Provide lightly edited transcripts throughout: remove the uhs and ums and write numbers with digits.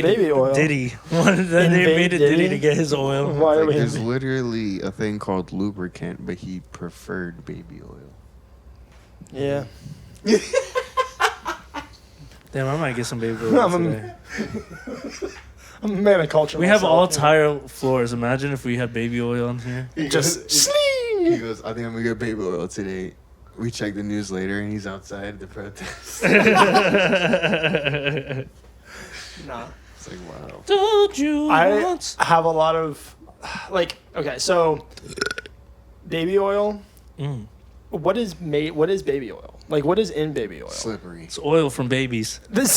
baby oil. Diddy. They made a Diddy to get his oil. Why are we There's literally a thing called lubricant, but he preferred baby oil. Yeah. Damn, I might get some baby oil today. I'm a man of culture. We have all tile floors. Imagine if we had baby oil in here. Just He goes, I think I'm gonna get baby oil today. We check the news later, and he's outside the protest. Nah. It's like, wow. Told you I once. have a lot of, okay, so baby oil. What is baby oil? Like, what is in baby oil? Slippery. It's oil from babies. To me,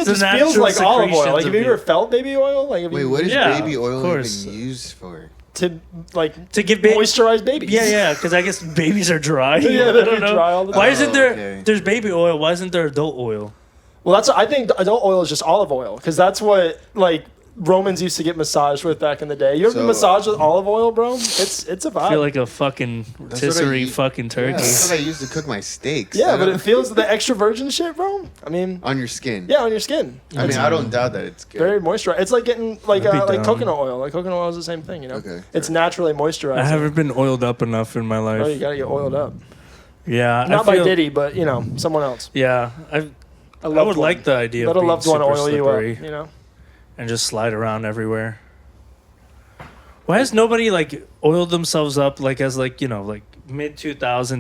it just feels like olive oil. Like, have you ever felt baby oil? Like, Wait, what is baby oil even course. used for? To give moisturize babies. Yeah, because I guess babies are dry. Yeah, I don't know. dry all the time. Why isn't there? Okay. There's baby oil. Why isn't there adult oil? Well, I think adult oil is just olive oil because that's what Romans used to get massaged with back in the day. You ever been massaged with olive oil, bro? It's a vibe. I feel like a fucking rotisserie fucking turkey. Yeah, that's what I used to cook my steaks. Yeah, but it feels the extra virgin shit, bro. I mean, on your skin. yeah, on your skin. I mean, I don't doubt that it's good. Very moisturized. It's like getting like down. coconut oil. Like coconut oil is the same thing, you know. Okay, It's sure. naturally moisturized. I haven't been oiled up enough in my life. Oh, you gotta get oiled up. Yeah, Not by Diddy, but someone else. Yeah, I would like the idea Let of a being loved one super oil you slippery up. You know. and just slide around everywhere. Why has nobody oiled themselves up mid 2000s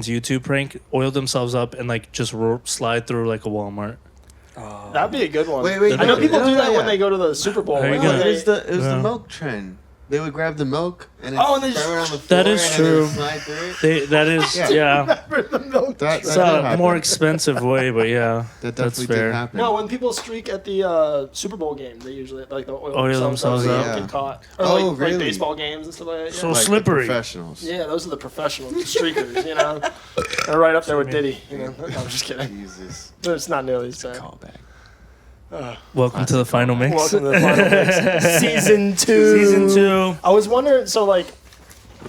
YouTube prank, oiled themselves up and just slide through a Walmart? That'd be a good one. Wait, I know people do that when they go to the Super Bowl. There you Like, go. when It they- was the milk trend. They would grab the milk and then Oh, and they throw it just- on the floor. That is and true. Then they would slide through it. That is, yeah. the milk. That It's did a happen. more expensive way, but yeah, That that's definitely fair. did happen. No, when people streak at the Super Bowl game, they usually the Oil themselves so they up. don't Yeah. get caught. Or Oh, really? baseball games and stuff like that. So Yeah. Like the slippery. professionals. Yeah, those are the professionals, the streakers. They're right up there with Diddy. No, I'm just kidding. Jesus. But it's not nearly as bad. Callback. Welcome to the final mix. Welcome to the final mix. Season 2. Season 2. I was wondering,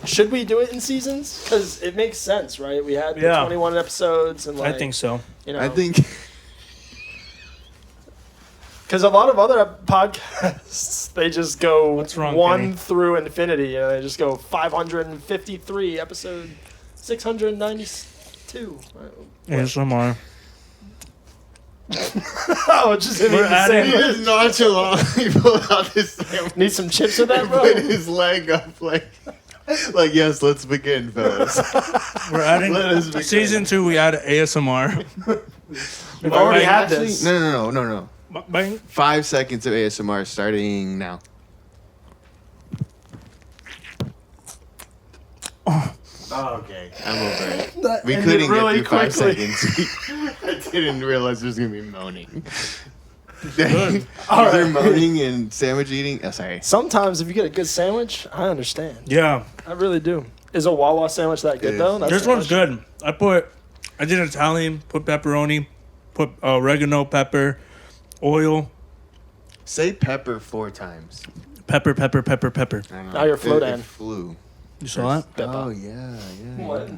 should we do it in seasons? Because it makes sense, right? We had the 21 episodes, and I think so. I think because a lot of other podcasts they just go What's wrong, 1 Kenny? through infinity. They just go 553 episode 692. ASMR. Oh, it's just We're adding- he was nonchalant. He pulled out this sandwich. Need some chips with that, He bro? put his leg up like yes, let's begin, fellas. We're adding Let us begin. season 2. We add ASMR. We've already had Actually, this. No. Bang. 5 seconds of ASMR starting now. Oh, okay. I'm over it. That We ended couldn't really get through 5 quickly. seconds. I didn't realize there was going to be moaning. Good. Is there moaning and sandwich eating? Oh, sorry. Sometimes if you get a good sandwich, I understand. Yeah. I really do. Is a Wawa sandwich that good It though? is. That's This the one's question. good. I did Italian, put pepperoni, put oregano, pepper, oil, Say pepper 4 times. pepper. I don't know. Now you're Flodan. It flew. You saw that? Pepper. Oh, yeah. What?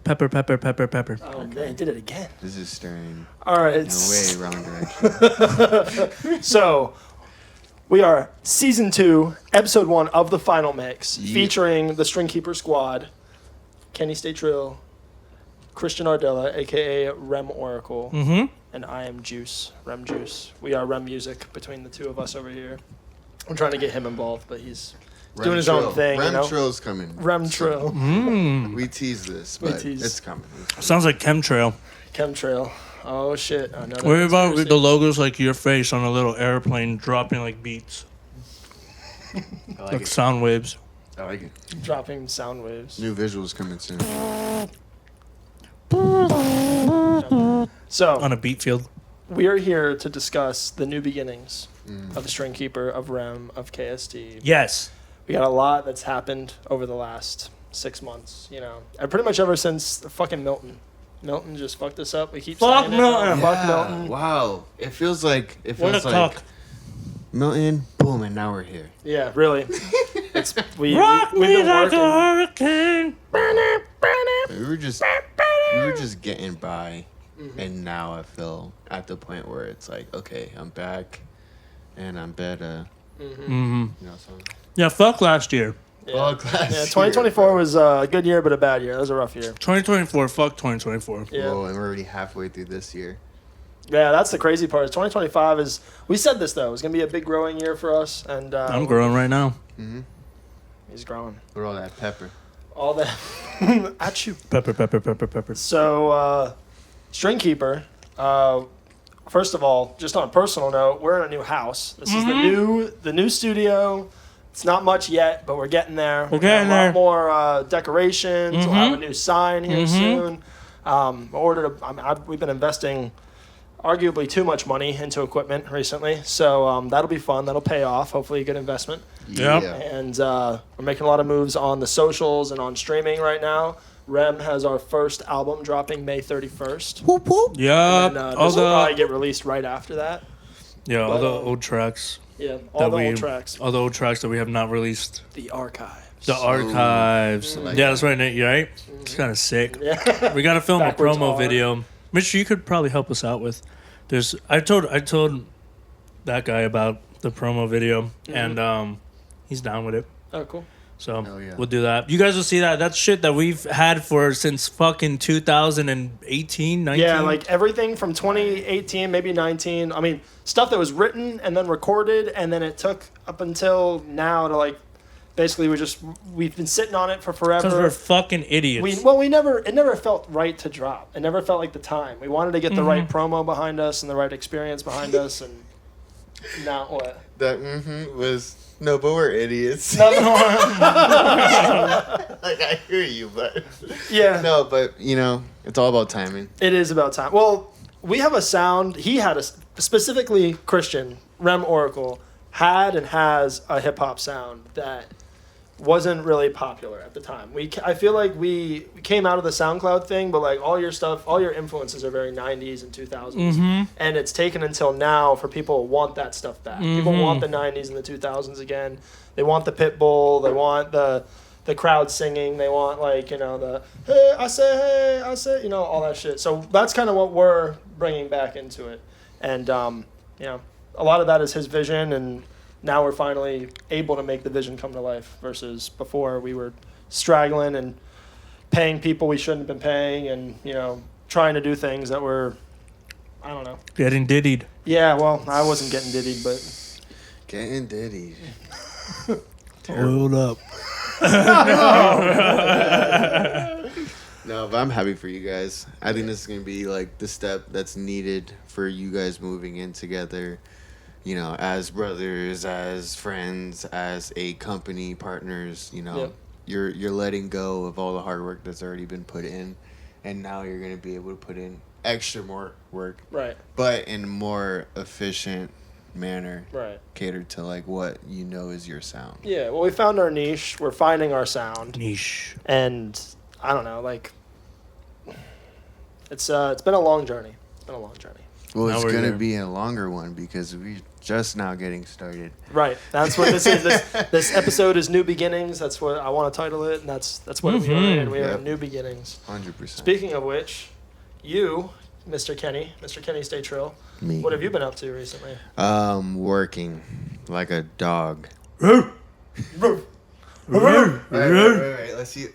Pepper. Oh, man, did it again. This is stirring All right. in a way wrong direction. So, we are season 2, episode 1 of the final mix, Yeah. featuring the String Keeper Squad, KennyStayTrill, Christian Ardella, aka REM Oracle, and I am Juice, REM Juice. We are REM Music between the two of us over here. I'm trying to get him involved, but he's doing his own thing. Rem Trill's coming. REM Trill, We tease this, but tease. it's coming. Sounds like chemtrail. Chemtrail. Oh shit! Another What about conspiracy. the logos like your face on a little airplane dropping like beats, I like sound waves? I like it. dropping sound waves? New visuals coming soon. So On a beat field. we are here to discuss the new beginnings of the String Keeper, of REM, of KST. Yes. We got a lot that's happened over the last 6 months, and pretty much ever since fucking Milton. Milton just fucked us up. We keep Fuck saying it. Milton. Fuck Yeah, Milton. Wow. It feels like What a cock. Milton, boom, and now we're here. Yeah, really. It's we've Rock been me like working. a hurricane. We were just getting by. And now I feel at the point where it's like, okay, I'm back, and I'm better. Mm-hmm. You know, so. Yeah, fuck last year. Yeah, 2024 was a good year, but a bad year. That was a rough year. 2024, fuck 2024. Yeah. Whoa, and we're already halfway through this year. Yeah, that's the crazy part. 2025 is. We said this though. It's gonna be a big growing year for us, and I'm growing right now. Mm-hmm. He's growing. With all that pepper. All that at you. Pepper. So, String Keeper. First of all, just on a personal note, we're in a new house. This is the new studio. It's not much yet, but we're getting there. We're getting a lot there. more decorations. We'll have a new sign here soon. We've been investing arguably too much money into equipment recently, so that'll be fun. That'll pay off. Hopefully, a good investment. Yep. And we're making a lot of moves on the socials and on streaming right now. REM has our first album dropping May 31st. Whoop, whoop. Yeah. And this will probably get released right after that. Yeah, all But, the old tracks. Yeah, all the old tracks. All the old tracks that we have not released. The archives. The archives. like Yeah, that. that's right, Nate. You right? It's kind of sick. Yeah. We gotta film a Backwards promo R. video. Mitch, you could probably help us out with. I told that guy about the promo video, and he's down with it. Oh, cool. So Hell yeah. we'll do that. You guys will see that. That's shit that we've had for since fucking 2018, 19. Yeah, like everything from 2018, maybe 19. I mean, stuff that was written and then recorded, and then it took up until now to like, basically we've been sitting on it for forever. because we're fucking idiots. It never felt right to drop. It never felt like the time. We wanted to get the right promo behind us and the right experience behind us, and now what? That was no, but we're idiots. No, Like I hear you, but yeah, no, but you know, it's all about timing. it is about time. Well, we have a sound. He had specifically Christian Rem Oracle had and has a hip hop sound that wasn't really popular at the time. I feel like we came out of the SoundCloud thing, but like all your stuff, all your influences are very 90s and 2000s. And it's taken until now for people to want that stuff back. People want the 90s and the 2000s again. They want the Pitbull, they want the crowd singing, they want like, you know, the hey, I say, you know, all that shit. So that's kind of what we're bringing back into it. And you know, a lot of that is his vision, and now we're finally able to make the vision come to life versus before we were straggling and paying people we shouldn't have been paying, and, you know, trying to do things that were, I don't know. Getting diddied. Yeah, well, I wasn't getting diddied, but... Getting diddy. Hold up. No, but I'm happy for you guys. I think this is gonna be like the step that's needed for you guys moving in together. You know, as brothers, as friends, as a company partners. You know, Yep. you're letting go of all the hard work that's already been put in, and now you're gonna be able to put in extra more work, Right, but in a more efficient manner, right. catered to like what you know is your sound. Yeah, well, we found our niche. We're finding our sound. Niche. And, I don't know, like... It's been a long journey. It's been a long journey. Well, Now it's we're gonna there. be a longer one because we're just now getting started. Right. That's what this is. This episode is New Beginnings. That's what I want to title it, and that's what we are in. We are Yep. New Beginnings. 100%. Speaking of which, you, Mr. KennyStayTrill, Me. what have you been up to recently? Working like a dog. Roof. Right. Let's see.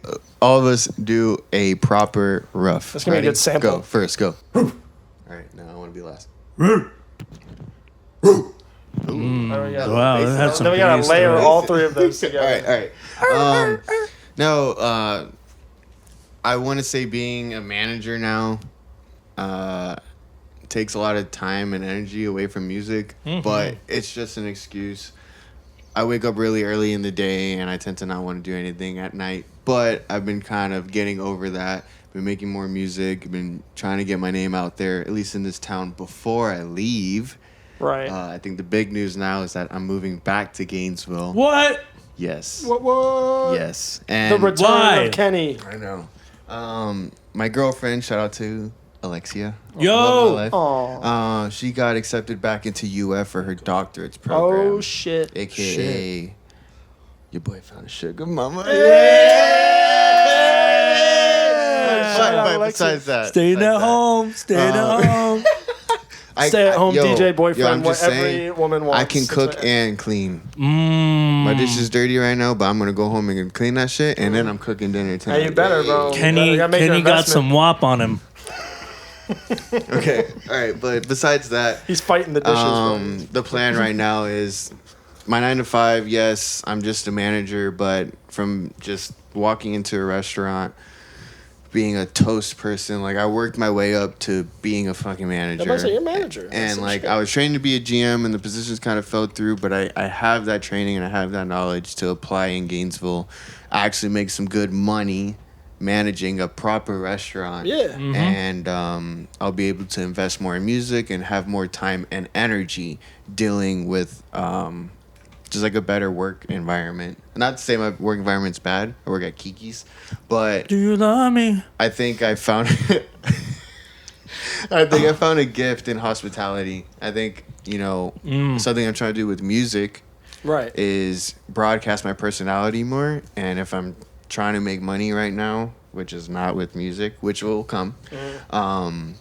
All of us do a proper rough. That's gonna be a Ready? good sample. Go first. Go. All right. Now I want to be last. Oh, yeah. Wow, that had some Then we gotta bass layer to it. all three of those together. All right. No. I want to say being a manager now takes a lot of time and energy away from music, but it's just an excuse. I wake up really early in the day, and I tend to not want to do anything at night. But I've been kind of getting over that. Been making more music. Been trying to get my name out there, at least in this town, before I leave. Right. I think the big news now is that I'm moving back to Gainesville. What? Yes. What? Yes. The And return Why? of Kenny. I know. My girlfriend, shout out to Alexia. Yo! Love my life. Aw. She got accepted back into UF for her doctorate's program. Oh, shit. AKA, your boy found a sugar mama. besides that, Staying at home. Staying at home. Stay at home DJ I'm boyfriend. just What saying, every woman wants. I can cook and clean. Mm. My dish is dirty right now, but I'm gonna go home and clean that shit, and then I'm cooking dinner tonight. Hey, you better, bro. Kenny got some WAP on him. Okay, all right, but besides that, he's fighting the dishes. The plan right now is my 9 to 5. Yes, I'm just a manager, but from just walking into a restaurant, being a toast person, like I worked my way up to being a fucking manager. You're a manager. And like I was trained to be a GM, and the positions kind of fell through, but I have that training and I have that knowledge to apply in Gainesville, actually make some good money managing a proper restaurant. Yeah. Mm-hmm. And I'll be able to invest more in music and have more time and energy dealing with just like a better work environment. Not to say my work environment's bad. I work at Kiki's, but do you love me? I think I found I found a gift in hospitality. I think, something I'm trying to do with music Right. is broadcast my personality more. And if I'm trying to make money right now, which is not with music, which will come, I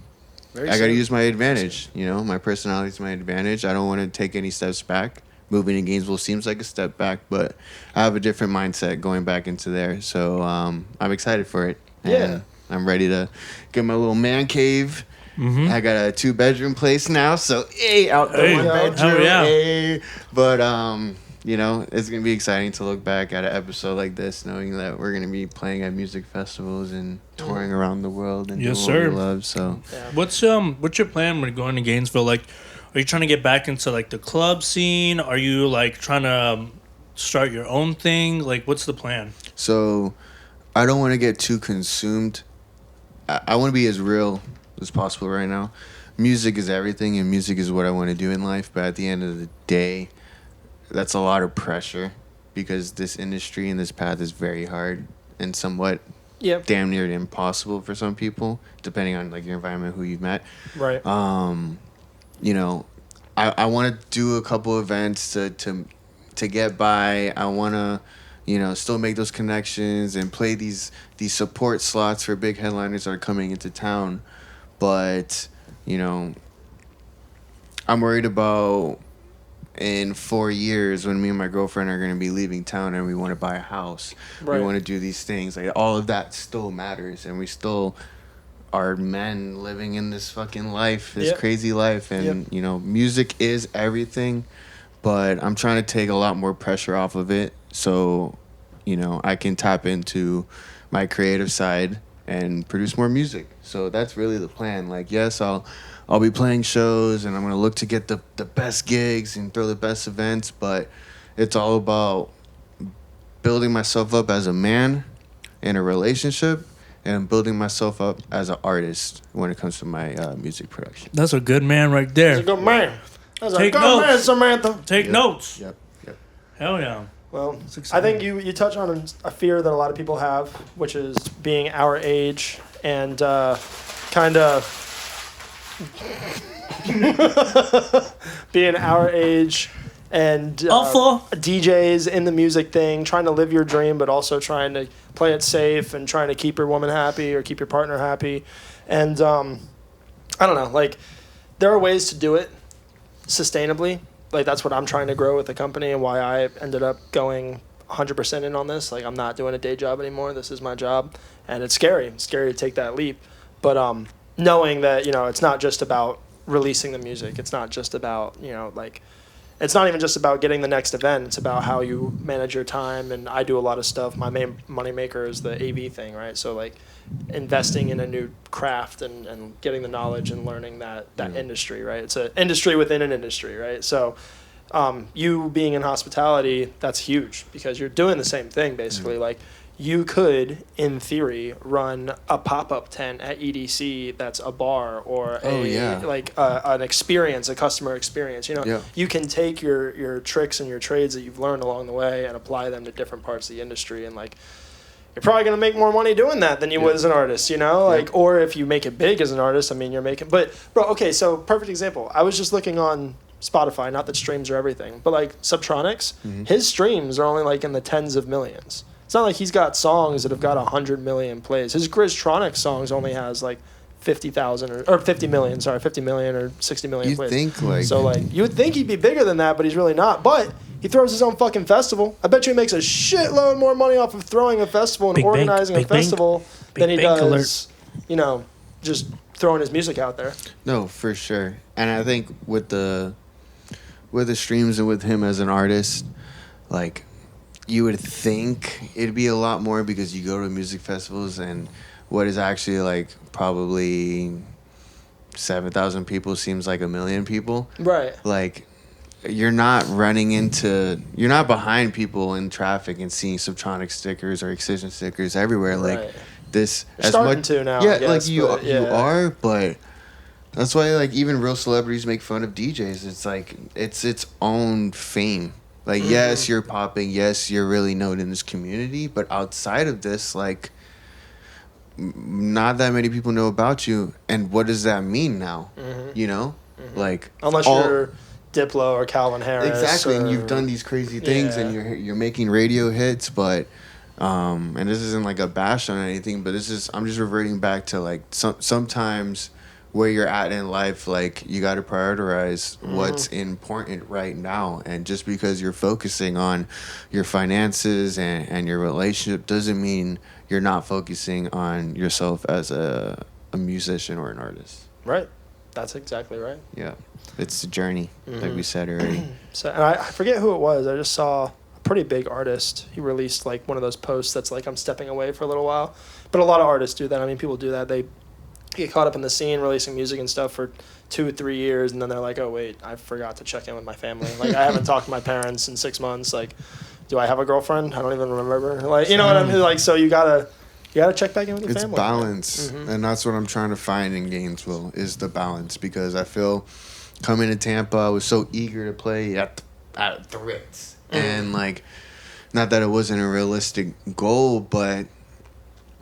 got to use my advantage. My personality is my advantage. I don't want to take any steps back. Moving to Gainesville seems like a step back, but I have a different mindset going back into there. So I'm excited for it. And I'm ready to get my little man cave. Mm-hmm. I got a 2-bedroom place now, so outdoor bedroom. Oh, yeah. But it's gonna be exciting to look back at an episode like this, knowing that we're gonna be playing at music festivals and touring around the world and doing what we love. So, what's your plan when going to Gainesville? Like, are you trying to get back into like the club scene? Are you like trying to start your own thing? Like, what's the plan? So, I don't want to get too consumed. I want to be as real as possible right now. Music is everything, and music is what I want to do in life. But at the end of the day, that's a lot of pressure because this industry and this path is very hard and somewhat damn near impossible for some people, depending on like your environment, who you've met. Right. I want to do a couple events to get by. I want to, still make those connections and play these support slots for big headliners that are coming into town. But, I'm worried about in 4 years when me and my girlfriend are going to be leaving town and we want to buy a house. Right. We want to do these things. Like, all of that still matters, and we still are men living in this fucking life, this crazy life. And, music is everything, but I'm trying to take a lot more pressure off of it so, I can tap into my creative side and produce more music. So that's really the plan. Like, yes, I'll be playing shows and I'm going to look to get the best gigs and throw the best events, but it's all about building myself up as a man in a relationship and building myself up as an artist when it comes to my music production. That's a good man right there. That's a good man. That's Take a good notes. man, Samantha. Take notes. Yep. Hell yeah. Well, I think you touch on a fear that a lot of people have, which is being our age and kind of being our age and DJs in the music thing, trying to live your dream, but also trying to play it safe and trying to keep your woman happy or keep your partner happy. And I don't know, like, there are ways to do it sustainably. Like, that's what I'm trying to grow with the company and why I ended up going 100% in on this. Like, I'm not doing a day job anymore. This is my job. And it's scary. It's scary to take that leap. But knowing that, it's not just about releasing the music. It's not just about, it's not even just about getting the next event. It's about how you manage your time. And I do a lot of stuff. My main moneymaker is the AV thing, right? So, like, investing in a new craft and getting the knowledge and learning that industry, right? It's an industry within an industry, right? So you being in hospitality, that's huge because you're doing the same thing basically. Like, you could, in theory, run a pop-up tent at EDC that's a bar or an experience, a customer experience. You can take your tricks and your trades that you've learned along the way and apply them to different parts of the industry, and like, you're probably going to make more money doing that than you would as an artist, or if you make it big as an artist, you're making, but bro, okay, so perfect example. I was just looking on Spotify, not that streams are everything, but like Subtronics, his streams are only like in the tens of millions. it's not like he's got songs that have got 100 million plays. His Grizztronic songs only has like 50,000 or 50 million, sorry, 50 million or 60 million You plays. think like So like you would think he'd be bigger than that, but he's really not. But he throws his own fucking festival. I bet you he makes a shitload more money off of throwing a festival and Big bank, organizing a big bank, festival big than he bank does, you know, just throwing his music out there. No, for sure. And I think with the streams and with him as an artist, like you would think it'd be a lot more because you go to music festivals and what is actually like probably 7,000 people seems like 1 million people. Right. Like you're not behind people in traffic and seeing Subtronic stickers or Excision stickers everywhere. Like Right. this You're as starting much to now, yeah, I guess, like you but, you yeah. are, but that's why like even real celebrities make fun of DJs. It's like it's its own fame. Like yes, you're popping, yes, you're really known in this community, but outside of this, like not that many people know about you. And what does that mean now? You know, like Unless you're Diplo or Calvin Harris. exactly, and or- you've done these crazy things, and you're making radio hits, but and this isn't like a bash on anything, but I'm just reverting back to like sometimes where you're at in life, like you got to prioritize what's important right now, and just because you're focusing on your finances and your relationship doesn't mean you're not focusing on yourself as a musician or an artist. Right. That's exactly right. Yeah, it's a journey, like we said already. So, and I forget who it was. I just saw a pretty big artist. He released like one of those posts that's like, I'm stepping away for a little while. But a lot of artists do that. I mean, people do that. They get caught up in the scene, releasing music and stuff for 2-3 years, and then they're like, oh wait, I forgot to check in with my family. Like I haven't talked to my parents in 6 months. Like, do I have a girlfriend? I don't even remember. Like, you know what I mean? Like, so you gotta check back in with your It's family. balance, and that's what I'm trying to find in Gainesville is the balance, because I feel coming to Tampa, I was so eager to play at the Ritz, and like, not that it wasn't a realistic goal, but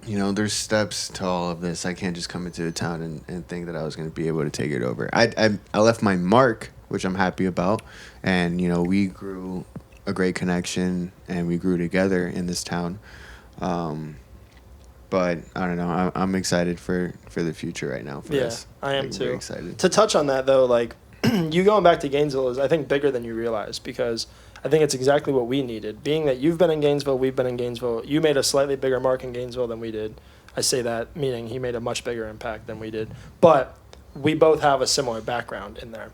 you know, there's steps to all of this. I can't just come into a town and think that I was going to be able to take it over. I left my mark, which I'm happy about, and you know, we grew a great connection and we grew together in this town. But I don't know. I'm excited for the future right now. For this. I am Like, too. very excited. To touch on that though, like you going back to Gainesville is I think bigger than you realize, because I think it's exactly what we needed. Being that you've been in Gainesville, we've been in Gainesville. You made a slightly bigger mark in Gainesville than we did. I say that meaning he made a much bigger impact than we did. But we both have a similar background in there.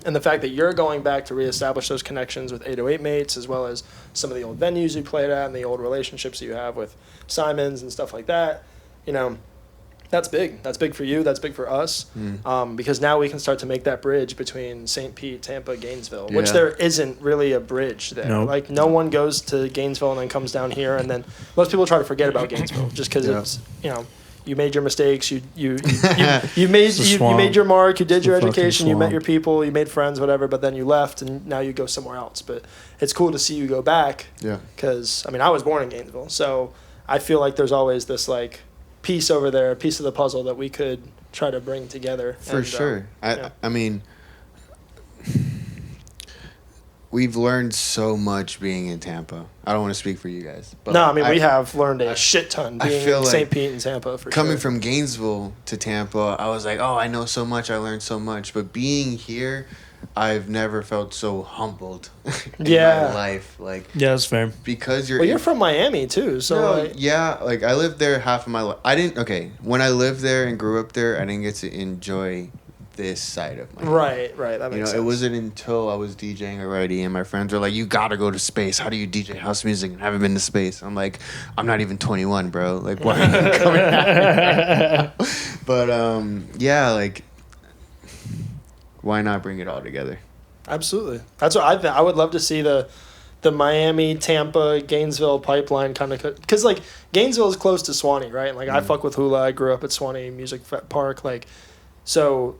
And the fact that you're going back to reestablish those connections with 808 mates, as well as some of the old venues you played at and the old relationships you have with Simons and stuff like that, you know, that's big. That's big for you. That's big for us. Because now we can start to make that bridge between St. Pete, Tampa, Gainesville, which Yeah. there isn't really a bridge there. Nope. Like no one goes to Gainesville and then comes down here, and then most people try to forget about Gainesville just because Yeah. it's, you know, you made your mistakes. You made It's a you swamp. made your mark. You did It's your a fucking education. You met swamp. your people. You made friends, whatever. But then you left, and now you go somewhere else. But it's cool to see you go back. Yeah. Because I mean, I was born in Gainesville, so I feel like there's always this like piece over there, a piece of the puzzle that we could try to bring together. For And, sure. yeah. I mean, we've learned so much being in Tampa. I don't want to speak for you guys. But No, I mean we have learned a shit ton I being feel in like St. Pete and Tampa for coming sure. from Gainesville to Tampa, I was like, oh, I know so much. I learned so much. But being here, I've never felt so humbled in Yeah. my life. Like, Yeah, that's fair. because you're... Well, you're from Miami too, so No, like, yeah, like I lived there half of my life. When I lived there and grew up there, I didn't get to enjoy this side of my life. right. That makes You know, sense. it wasn't until I was DJing already and my friends were like, you gotta go to space. How do you DJ house music and haven't been to space? I'm like, I'm not even 21, bro. Like, why are you coming at me? But, yeah, like, why not bring it all together? Absolutely. That's what I would love to see the Miami, Tampa, Gainesville pipeline kind of, because like Gainesville is close to Swanee, right? And, like I fuck with Hula. I grew up at Swanee Music Park, like, so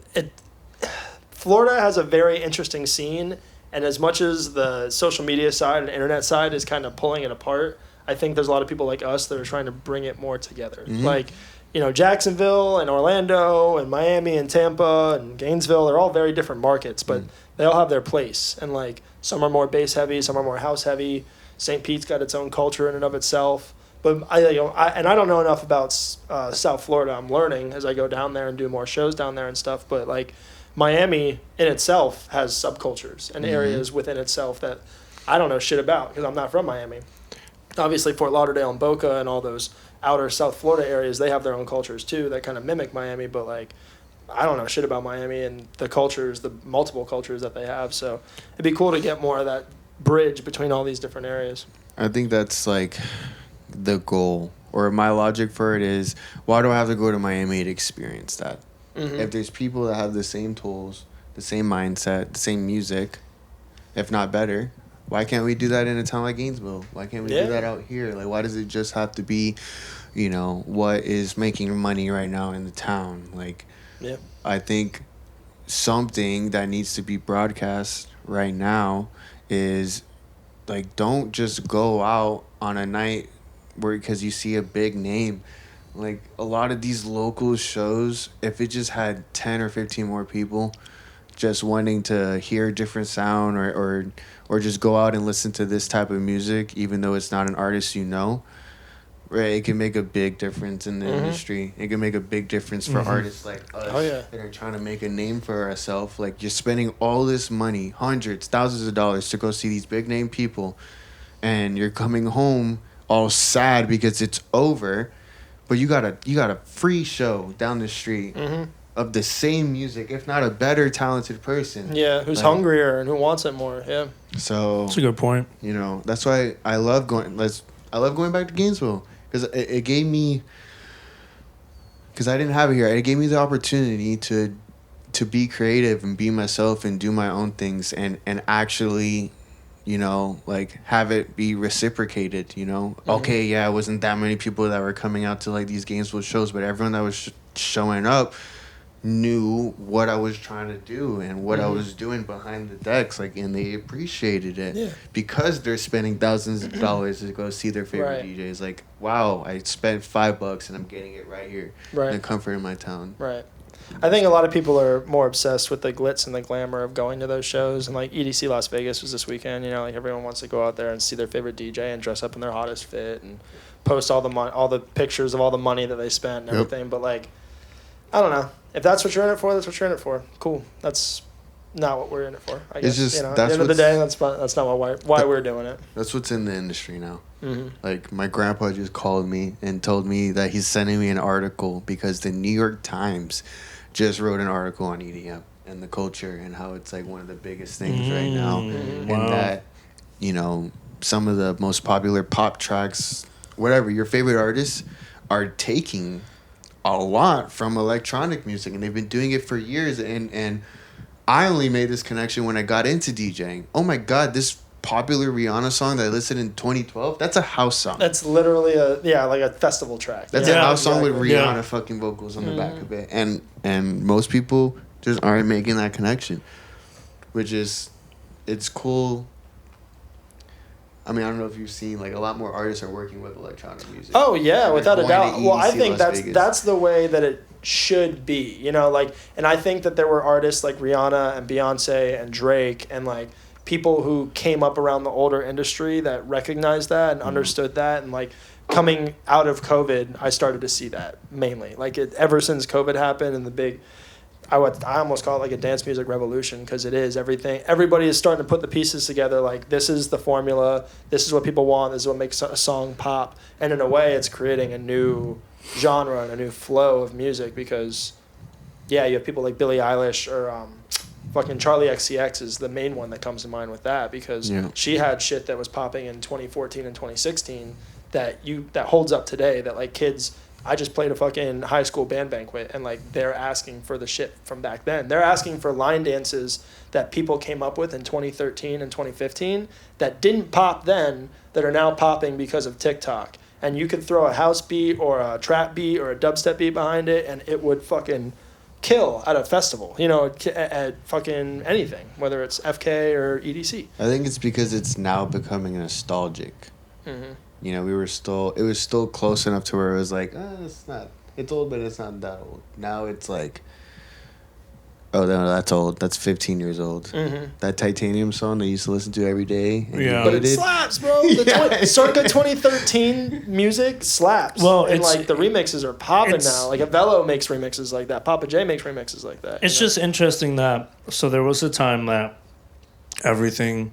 Florida has a very interesting scene, and as much as the social media side and internet side is kind of pulling it apart, I think there's a lot of people like us that are trying to bring it more together. Like, you know, Jacksonville and Orlando and Miami and Tampa and Gainesville, they're all very different markets, but they all have their place. And like some are more bass heavy, some are more house heavy, St. Pete's got its own culture in and of itself. But I don't know enough about South Florida. I'm learning as I go down there and do more shows down there and stuff. But like Miami in itself has subcultures and areas within itself that I don't know shit about because I'm not from Miami. Obviously, Fort Lauderdale and Boca and all those outer South Florida areas, they have their own cultures too that kind of mimic Miami. But like, I don't know shit about Miami and the cultures, the multiple cultures that they have. So it'd be cool to get more of that bridge between all these different areas. I think that's like the goal, or my logic for it is, why do I have to go to Miami to experience that? If there's people that have the same tools, the same mindset, the same music, if not better, why can't we do that in a town like Gainesville? Why can't we do that out here? Like, why does it just have to be, you know, what is making money right now in the town? Like, I think something that needs to be broadcast right now is, like, don't just go out on a night where because you see a big name. Like, a lot of these local shows, if it just had 10 or 15 more people just wanting to hear a different sound or just go out and listen to this type of music, even though it's not an artist you know, right, it can make a big difference in the industry. It can make a big difference for artists like us that are trying to make a name for ourselves. Like, you're spending all this money, hundreds, thousands of dollars to go see these big name people, and you're coming home all sad because it's over, but you got a free show down the street of the same music, if not a better talented person. Yeah, who's like, hungrier and who wants it more. Yeah. So that's a good point. You know, that's why I love going back to Gainesville, because it gave me, because I didn't have it here. It gave me the opportunity to be creative and be myself and do my own things and actually, you know, like, have it be reciprocated, you know? Okay, yeah, it wasn't that many people that were coming out to, like, these Gainesville shows, but everyone that was showing up knew what I was trying to do and what I was doing behind the decks, like, and they appreciated it because they're spending thousands of dollars to go see their favorite DJs. Like, wow, I spent $5 and I'm getting it right here in the comfort of my town. Right. I think a lot of people are more obsessed with the glitz and the glamour of going to those shows. And like EDC Las Vegas was this weekend, you know, like everyone wants to go out there and see their favorite DJ and dress up in their hottest fit and post all the pictures of all the money that they spent and everything. But like, I don't know. If that's what you're in it for, that's what you're in it for. Cool. That's not what we're in it for. I guess, just, you know, at the end of the day, that's not why we're doing it. That's what's in the industry now. Like, my grandpa just called me and told me that he's sending me an article because the New York Times just wrote an article on EDM and the culture and how it's like one of the biggest things right now. And that, you know, some of the most popular pop tracks, whatever, your favorite artists are taking a lot from electronic music, and they've been doing it for years. And I only made this connection when I got into DJing. Oh my God, this popular Rihanna song that I listened in 2012, that's a house song. That's literally like a festival track. That's a house song with Rihanna fucking vocals on the back of it. And most people just aren't making that connection, which is, it's cool. I mean, I don't know if you've seen, like, a lot more artists are working with electronic music. Oh yeah, and without a doubt. Well, I think Las Vegas. that's the way that it should be, you know, like, and I think that there were artists like Rihanna and Beyonce and Drake and like people who came up around the older industry that recognized that and understood that, and like coming out of COVID, I started to see that mainly. Like, ever since COVID happened and the big, I almost call it like a dance music revolution, because it is everything. Everybody is starting to put the pieces together. Like, this is the formula. This is what people want. This is what makes a song pop. And in a way, it's creating a new genre and a new flow of music, because, yeah, you have people like Billie Eilish or fucking Charlie XCX is the main one that comes to mind with that, because she had shit that was popping in 2014 and 2016 that holds up today, that like kids. I just played a fucking high school band banquet, and like they're asking for the shit from back then. They're asking for line dances that people came up with in 2013 and 2015 that didn't pop then, that are now popping because of TikTok. And you could throw a house beat or a trap beat or a dubstep beat behind it, and it would fucking kill at a festival, you know, at fucking anything, whether it's FK or EDC. I think it's because it's now becoming nostalgic. You know, it was still close enough to where it was like, it's old, but it's not that old. Now it's like, Oh, no, that's old. That's 15 years old. Mm-hmm. That Titanium song they used to listen to every day. Yeah. But it slaps, bro. Circa 2013 music slaps. Well, and it's like the remixes are popping now. Like Avello makes remixes like that. Papa J makes remixes like that. It's just interesting that so there was a time that everything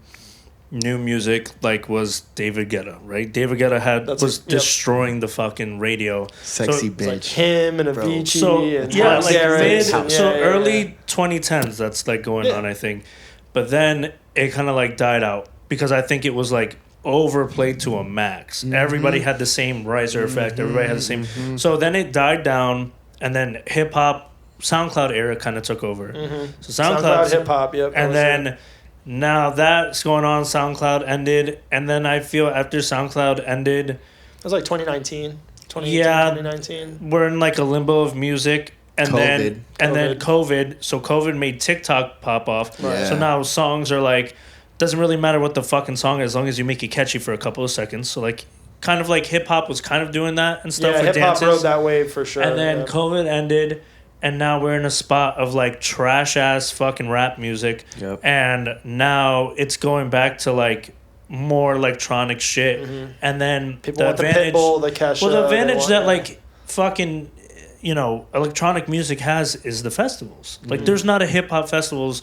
new music like was David Guetta, right? David Guetta was destroying the fucking radio. Sexy It's bitch. like him and Avicii So and yeah, Tom like Garrett. early 2010s that's like going on, I think. But then it kind of like died out because I think it was like overplayed to a max. Mm-hmm. Everybody had the same riser effect. Everybody had the same. Mm-hmm. So then it died down, and then hip hop SoundCloud era kind of took over. Mm-hmm. So SoundCloud hip hop, yep. And then now that's going on. SoundCloud ended, and then I feel after SoundCloud ended, it was like 2019, 2019. We're in like a limbo of music, and then COVID. So COVID made TikTok pop off. Right. Yeah. So now songs are like, doesn't really matter what the fucking song is, as long as you make it catchy for a couple of seconds. So like, kind of like hip hop was kind of doing that and stuff. Yeah, with hip hop dances. rode that wave for sure. And then COVID ended. And now we're in a spot of like trash ass fucking rap music. Yep. And now it's going back to like more electronic shit. Mm-hmm. And then people want the Pitbull, the Kesha. Well, the advantage that like fucking, electronic music has is the festivals. Mm-hmm. Like there's not a hip hop festivals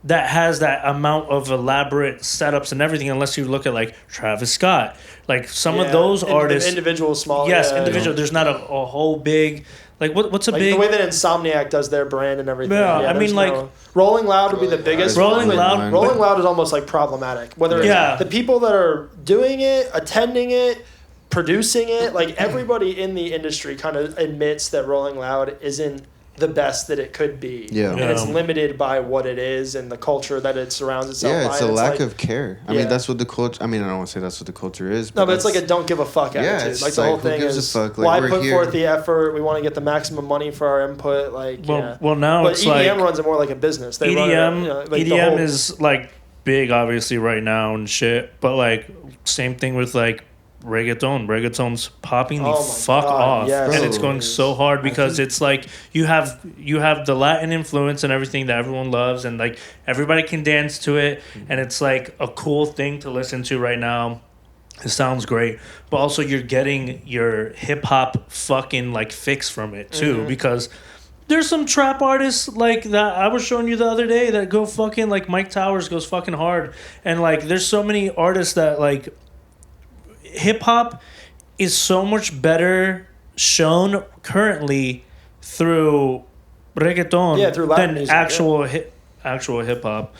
that has that amount of elaborate setups and everything unless you look at like Travis Scott. Like some of those artists. Individual small. Yes, individual. There's not a whole big... Like what's a like big the way that Insomniac does their brand and everything. Yeah, I mean like Rolling Loud would be the biggest. Rolling Loud is almost like problematic. Whether it's the people that are doing it, attending it, producing it, like everybody in the industry kind of admits that Rolling Loud isn't the best that it could be. Yeah. And it's limited by what it is and the culture that it surrounds itself by. Yeah, it's a lack like, of care. I mean, that's what the culture... I mean, I don't want to say that's what the culture is. But it's like a don't give a fuck attitude. It's like the whole thing is, why put forth the effort? We want to get the maximum money for our input. Like, well, now but it's EDM runs it more like a business. They EDM is like big, obviously, right now and shit. But like, same thing with like reggaeton. Reggaeton's popping the fuck off, yes. and it's going so hard because it's like you have the Latin influence and everything that everyone loves, and like everybody can dance to it, and it's like a cool thing to listen to right now. It sounds great, but also you're getting your hip hop fucking like fix from it too, because there's some trap artists like that I was showing you the other day that go fucking like Mike Towers goes fucking hard, and like there's so many artists that like. Hip hop is so much better shown currently through reggaeton through Latin than music, actual hip hop.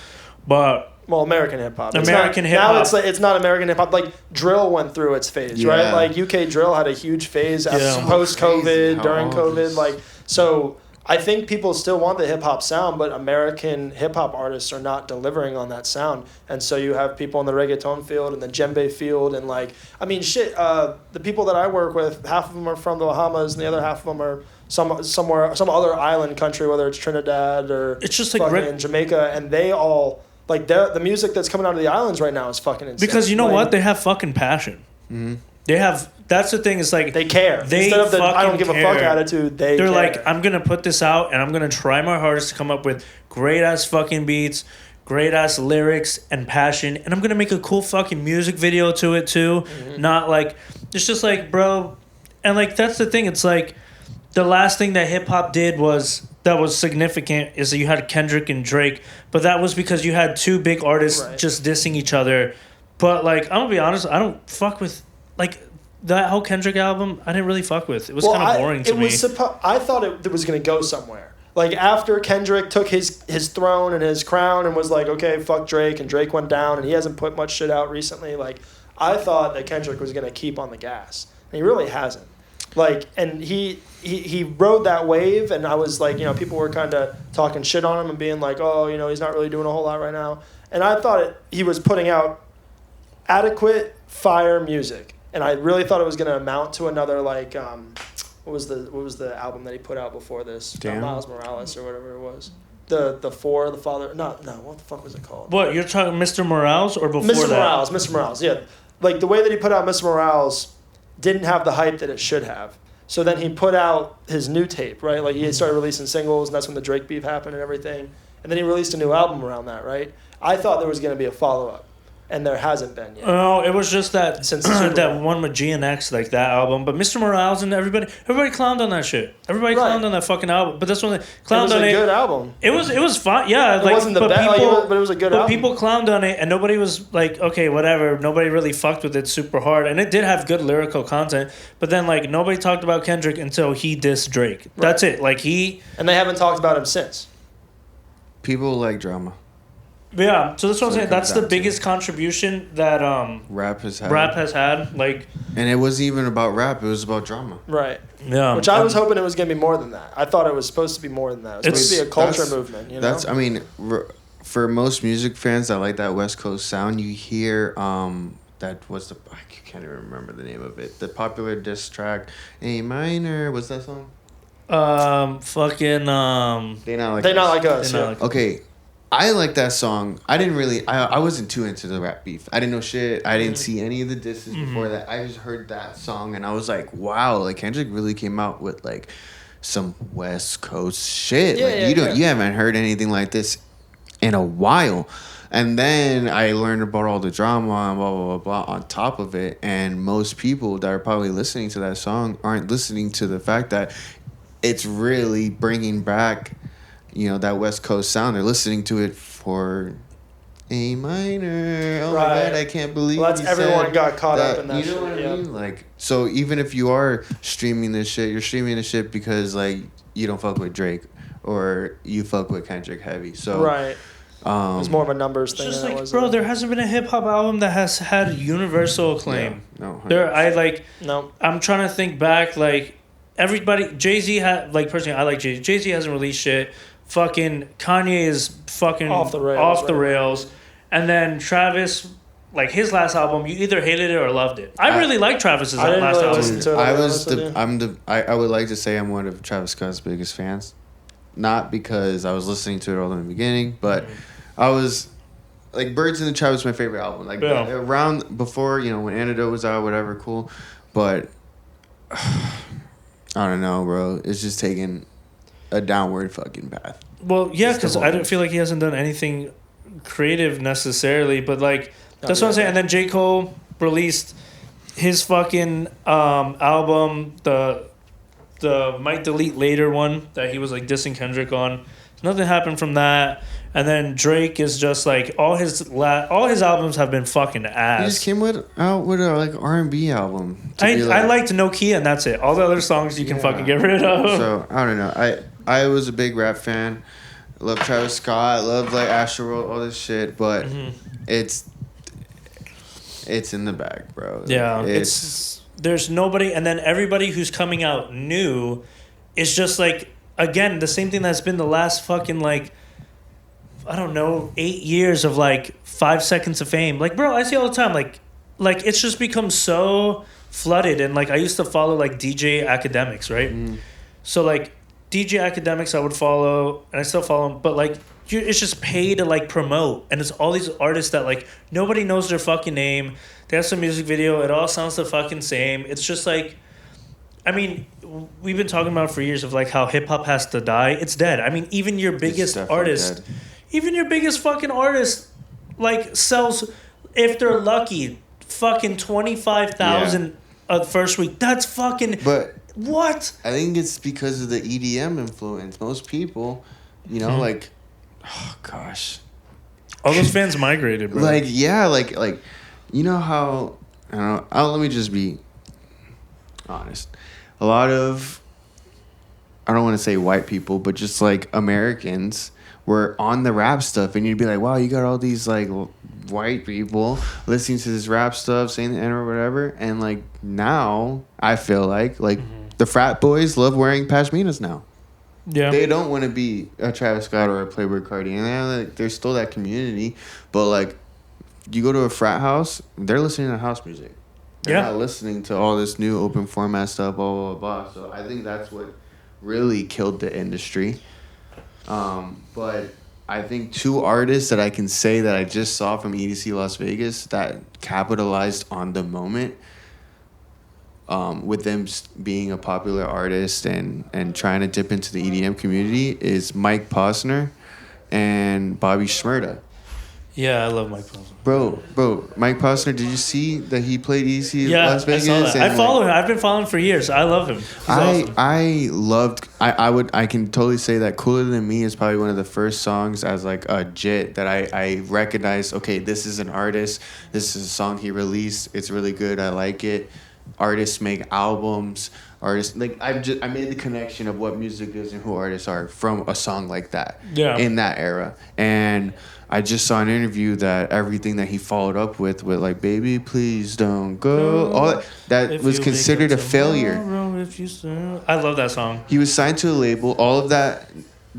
But American hip hop. American hip hop. Now it's not American hip hop. Like drill went through its phase, right? Like UK drill had a huge phase post COVID, during COVID. Like so. I think people still want the hip hop sound, but American hip hop artists are not delivering on that sound. And so you have people in the reggaeton field and the djembe field, and like, I mean, shit. The people that I work with, half of them are from the Bahamas, and the other half of them are some other island country, whether it's Trinidad or it's just like Jamaica, and they all like the music that's coming out of the islands right now is fucking insane. Because you know what, they have fucking passion. Mm-hmm. They have. That's the thing. Is like they care. Instead of the I don't give a fuck attitude, they're care. Like, I'm gonna put this out and I'm gonna try my hardest to come up with great ass fucking beats, great ass lyrics and passion, and I'm gonna make a cool fucking music video to it too. Mm-hmm. Not like it's just like, bro, and like that's the thing. It's like the last thing that hip hop did that was significant is that you had Kendrick and Drake, but that was because you had two big artists just dissing each other. But like, I'm gonna be honest, I don't fuck with. Like, that whole Kendrick album, I didn't really fuck with. It was kind of boring to me. I thought it was going to go somewhere. Like, after Kendrick took his throne and his crown and was like, okay, fuck Drake, and Drake went down, and he hasn't put much shit out recently, like, I thought that Kendrick was going to keep on the gas. And he really hasn't. Like, and he rode that wave, and I was like, people were kind of talking shit on him and being like, oh, he's not really doing a whole lot right now. And I thought he was putting out adequate fire music. And I really thought it was going to amount to another like what was the album that he put out before this? Miles Morales or whatever it was. The father. No, what the fuck was it called? What, you're talking Mr. Morales or before that? Mr. Morales, yeah. Like the way that he put out Mr. Morales didn't have the hype that it should have. So then he put out his new tape, right? Like he had started releasing singles, and that's when the Drake beef happened and everything. And then he released a new album around that, right? I thought there was going to be a follow-up, and there hasn't been yet. Oh, it was just that Since the Super that Bowl. one with GNX, like that album. But Mr. Morales and everybody clowned on that shit. Everybody Right. clowned on that fucking album. But this one, they It clowned was on a it. good album. It was fine. Yeah, It like, wasn't the but best, people, but it was a good but album. people clowned on it, and nobody was like, okay, whatever. Nobody really fucked with it super hard, and it did have good lyrical content. But then, like, nobody talked about Kendrick until he dissed Drake. That's it. Like And they haven't talked about him since. People like drama. Yeah, so that's what I'm So it saying. comes That's the down to biggest contribution that Rap has had. rap has had. Like, And it wasn't even about rap. It was about drama. Right. yeah, Which I was hoping it was going to be more than that. I thought it was supposed to be more than that. It was supposed to be a culture That's- movement, you know? That's, I mean, for most music fans that like that West Coast sound, you hear that was I can't even remember the name of it. The popular diss track, A Minor. What's that song? fucking They Not Like They Us. not like us. They Not Yeah. Like- Okay, I like that song. I didn't really. I wasn't too into the rap beef. I didn't know shit. I didn't see any of the disses before that. I just heard that song and I was like, wow, like Kendrick really came out with like some West Coast shit. Yeah, like yeah, you yeah. you haven't heard anything like this in a while. And then I learned about all the drama and blah blah blah blah on top of it. And most people that are probably listening to that song aren't listening to the fact that it's really bringing back, you know, that West Coast sound. They're listening to it for A minor. Oh my Right. God, I can't believe Well, that's you everyone said got caught up in that You know shit, what I yeah. mean? Like, so even if you are streaming this shit, you're streaming this shit because like you don't fuck with Drake or you fuck with Kendrick heavy. So Right. It's more of a numbers It's thing just than it like, was. bro, there hasn't been a hip hop album that has had universal acclaim. Yeah, no, There, I like. No. I'm trying to think back. Like everybody, Jay-Z had like personally, I like Jay-Z. Jay-Z hasn't released shit. Fucking Kanye is fucking Off the rails, right. rails. And then Travis, like his last album, you either hated it or loved it. I really like Travis's I didn't last really album. listen to it. I I'll be was honest with you. I would like to say I'm one of Travis Scott's biggest fans, not because I was listening to it all in the beginning, but I was like Birds in the Trap was my favorite album. Like Yeah. around before, you know, when Antidote was out, whatever, cool. But I don't know, bro. It's just taking a downward fucking path. Well, yeah, It's the because whole I don't thing. feel like he hasn't done anything creative necessarily, but like that's Not what I'm saying. really. And then J. Cole released his fucking album, the Might Delete Later one that he was like dissing Kendrick on. Nothing happened from that. And then Drake is just like all his albums have been fucking He just ass. came out with a like R&B album. to be I liked Nokia and that's it. All the other songs you can Yeah. fucking get rid of. So I don't know. I was a big rap fan. Love Travis Scott. Love like Astroworld, all this shit. But it's in the bag, bro. Yeah, It's there's nobody, and then everybody who's coming out new is just like again the same thing that's been the last fucking like I don't know 8 years of like 5 seconds of fame. Like, bro, I see all the time like it's just become so flooded, and like I used to follow like DJ Academics, right? So like DJ Academics I would follow, and I still follow him, but like it's just paid to like promote, and it's all these artists that like nobody knows their fucking name. They have some music video, it all sounds the fucking same. It's just like, I mean, we've been talking about for years of like how hip hop has to die. It's dead. I mean, even your biggest definitely artist, dead. even your biggest fucking artist, like sells, if they're lucky, fucking 25,000 a first week. That's fucking But what? I think it's because of the EDM influence. Most people, you know, like, oh gosh, All those fans migrated, bro. like yeah, like you know how I don't know. Let me just be honest. A lot of I don't want to say white people, but just like Americans were on the rap stuff, and you'd be like, wow, you got all these like white people listening to this rap stuff, saying the N or whatever, and like now I feel like the frat boys love wearing pashminas now. yeah. They don't want to be a Travis Scott or a Playboi Carti, and like, there's still that community, but like you go to a frat house, they're listening to house music. They're Yeah. not listening to all this new open format stuff, blah blah blah. So I think that's what really killed the industry. But I think two artists that I can say that I just saw from EDC Las Vegas that capitalized on the moment. with them being a popular artist and trying to dip into the EDM community is Mike Posner and Bobby Shmurda. Yeah, I love Mike Posner. Bro, Mike Posner, did you see that he played EDC I Las Vegas? saw that. I follow him. I've been following him for years. I love him. He's awesome. I can totally say that Cooler Than Me is probably one of the first songs as like a JIT that I recognized, okay, this is an artist. This is a song he released. It's really good. I like it. Artists make albums. Artists I made the connection of what music is and who artists are from a song like that. Yeah. In that era. And I just saw an interview that everything that he followed up with like "Baby Please Don't Go," all that was considered a failure. I love that song. He was signed to a label. All of that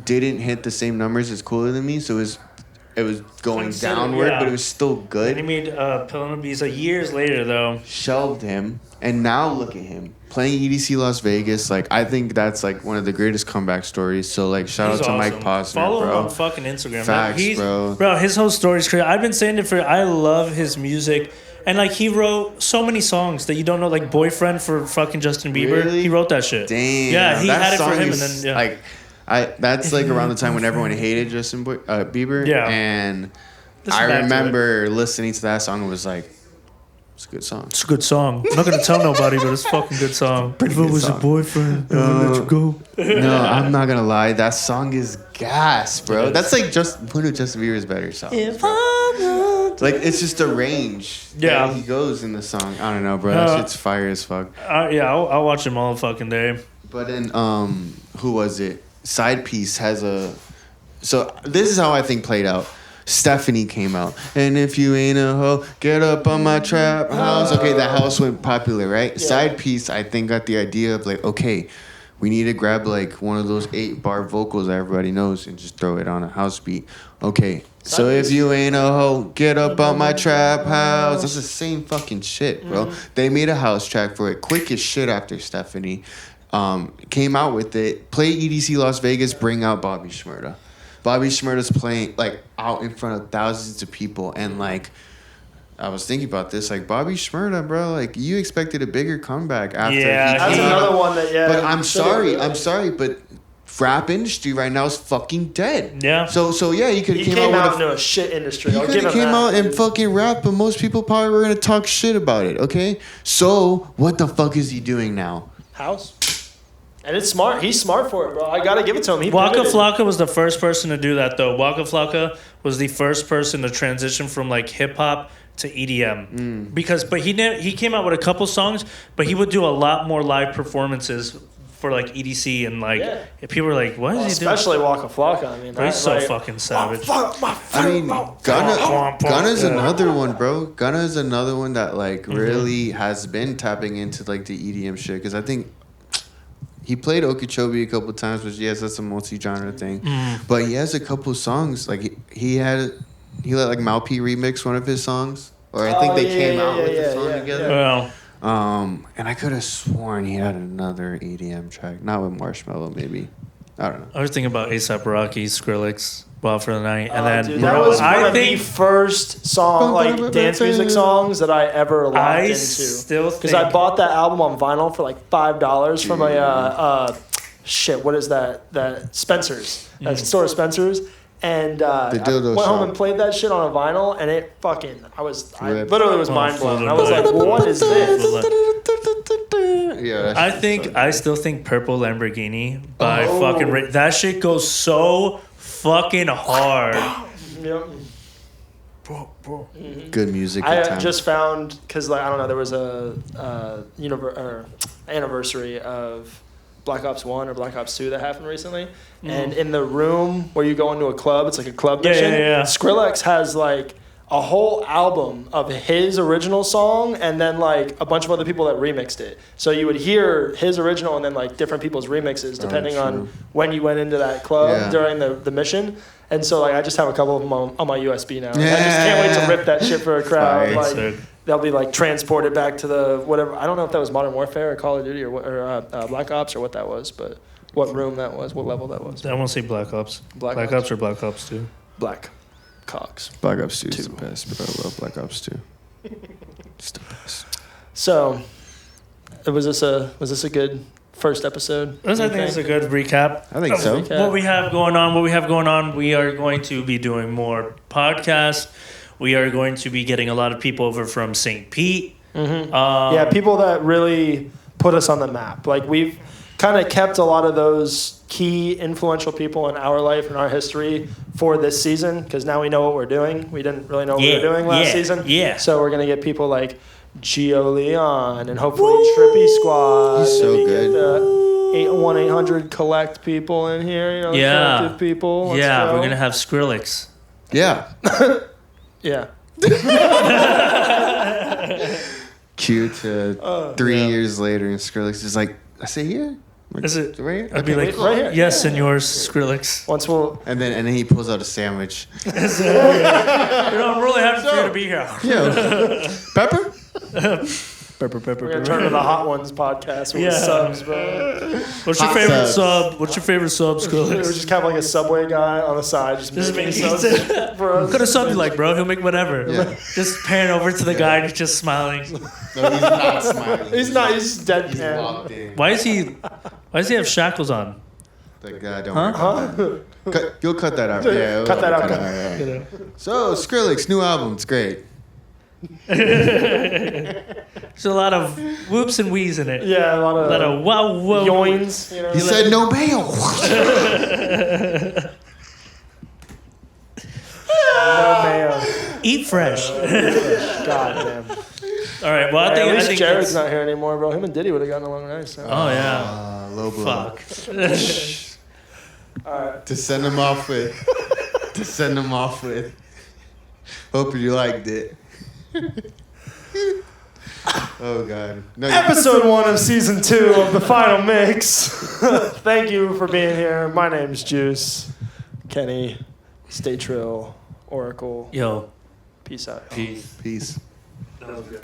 didn't hit the same numbers as Cooler Than Me, so it was going downward, but it was still good. And he made Pill and Bees years later though. Shelved him, and now look at him playing EDC Las Vegas. Like, I think that's like one of the greatest comeback stories. So like, shout out to Mike Posner, Follow bro. him on fucking Instagram. Facts, bro. Bro, his whole story's crazy. I've been saying it for. I love his music. And like he wrote so many songs that you don't know, like "Boyfriend" for fucking Justin Bieber. Really? He wrote that shit. Damn. Yeah, he that had it for song him, is, and then that's like around the time when everyone hated Justin Bieber. Yeah. And Listen I back to remember listening to that song and was like, it's a good song. It's a good song. I'm not gonna tell nobody, but it's a fucking good song. Pretty if it good was song. a boyfriend, I would let you go. No, I'm not gonna lie. That song is gas, bro. It is. That's like one of Justin Bieber's better songs. If Bro. I'm not Like, it's just a range Yeah. that he goes in the song. I don't know, bro. That shit's fire as fuck. yeah, I'll watch him all fucking day. But then, who was it? Side Piece has a. So this is how I think played out. Stephanie came out, and if you ain't a hoe, get up on my trap house. Okay, that house went popular, right? Yeah. Side Piece, I think, got the idea of like, okay, we need to grab like one of those 8-bar vocals that everybody knows and just throw it on a house beat. Okay, so if you ain't a hoe, get up on my trap house. That's the same fucking shit, bro. They made a house track for it, quick as shit after Stephanie. Came out with it, play EDC Las Vegas, bring out Bobby Shmurda. Bobby Shmurda's playing like out in front of thousands of people, and like I was thinking about this, like Bobby Shmurda, bro, like you expected a bigger comeback after Yeah, he That's came another out. one that, yeah. But I'm sorry, really. but rap industry right now is fucking dead. Yeah. So yeah, he could He have came out with into a shit industry. he I'll could give have him came that. out and fucking rap, but most people probably were gonna talk shit about it. Okay, so what the fuck is he doing now? House. And it's smart. He's smart for it, bro. I gotta give it to him. He Waka pivoted. Flocka was the first person to do that, though. Waka Flocka was the first person to transition from like hip hop to EDM, but he came out with a couple songs, but he would do a lot more live performances for like EDC and like Yeah. people were like, what is Well, he doing? especially Waka Flocka. I mean, He's so fucking savage. I mean, Gunna's another one, bro. Gunna is another one that like really has been tapping into like the EDM shit, because I think he played Okeechobee a couple times, which yes, that's a multi-genre thing. But he has a couple songs like he let like Malp remix one of his songs, or I think they came out with the song together. Well, And I could have sworn he had another EDM track, not with Marshmello, maybe. I don't know. I was thinking about A$AP Rocky, Skrillex, Wild for the Night, and then Dude, that was one I of the think first song, like dance music songs that I ever locked I into. still Because I think bought that album on vinyl for like $5 from a shit. What is that? That Spencer's. That's store of Spencer's. And I dildo went home shop. and played that shit on a vinyl, and it fucking I Rip. literally was mind blown. I was like, what is this? Yeah, I still think Purple Lamborghini by Oh. fucking that shit goes so fucking hard. Yep. good music. I at times. just found, because like I don't know, there was a anniversary of Black Ops 1 or Black Ops 2 that happened recently, and in the room where you go into a club, it's like a club Yeah, mission. yeah. Skrillex has like a whole album of his original song and then like a bunch of other people that remixed it. So you would hear his original and then like different people's remixes depending true. on when you went into that club Yeah. during the mission. And so like I just have a couple of them on my USB now. I just can't wait to rip that shit for a crowd. Fire. Like Sick. they'll be like transported back to the whatever. I don't know if that was Modern Warfare or Call of Duty or Black Ops or what that was, but what room that was, what level that was. I want to say Black Ops. Black Black Ops. Ops or Black Ops 2. Black Cox. Black Ops 2 is Two. the best, but I love Black Ops 2. It's the best. So Was this a good first episode? I think it's a good recap. I think so. Recap. What we have going on, we are going to be doing more podcasts. We are going to be getting a lot of people over from St. Pete. Yeah, people that really put us on the map. Like, we've kind of kept a lot of those key influential people in our life and our history for this season, because now we know what we're doing. We didn't really know what we were doing last season. Yeah. So we're going to get people like Gio Leon and hopefully Trippy Squad. He's so Maybe good. get the 1-800-COLLECT people in here. You know, collective people. Let's go. We're going to have Skrillex. Yeah. Yeah. Cue to 3 years later, and Skrillex is like, I say here. Like, Is it? right? I'd be like, right here. yes, senor Skrillex. Once we'll. And then he pulls out a sandwich. You know, I'm really happy for you to be here. Yeah. Pepper? Pepper. We're gonna turn to the Hot Ones podcast with subs, bro. What's your Hot favorite subs. sub? What's your favorite sub, We Skrillex? just have like a Subway guy on the side, just making subs for us. What kind of sub you like, bro? He'll make whatever. Yeah. Just pan over to the guy and he's just smiling. No, he's not smiling. He's not. He's He's deadpan. walked in. Why does he have shackles on? That guy don't Huh? worry. You'll cut that out. Yeah, Cut that out. Yeah. So, Skrillex, new album. It's great. There's a lot of whoops and wheeze in it. Yeah, a lot A lot of wow, whoa. yoins. You know, He said no bail. no mayo. Eat fresh. God damn. All right. Well, Hey, at I least think Jared's that's- not here anymore, bro. Him and Diddy would have gotten along nice. So. Oh yeah. Low blow. Fuck. All right. To send him off with. Hope you liked it. Oh God. No, Episode 1 of season 2 of the final mix. Thank you for being here. My name's Juice. Kenny, StayTrill, Oracle. Yo. Peace out. Peace. Peace. That was good.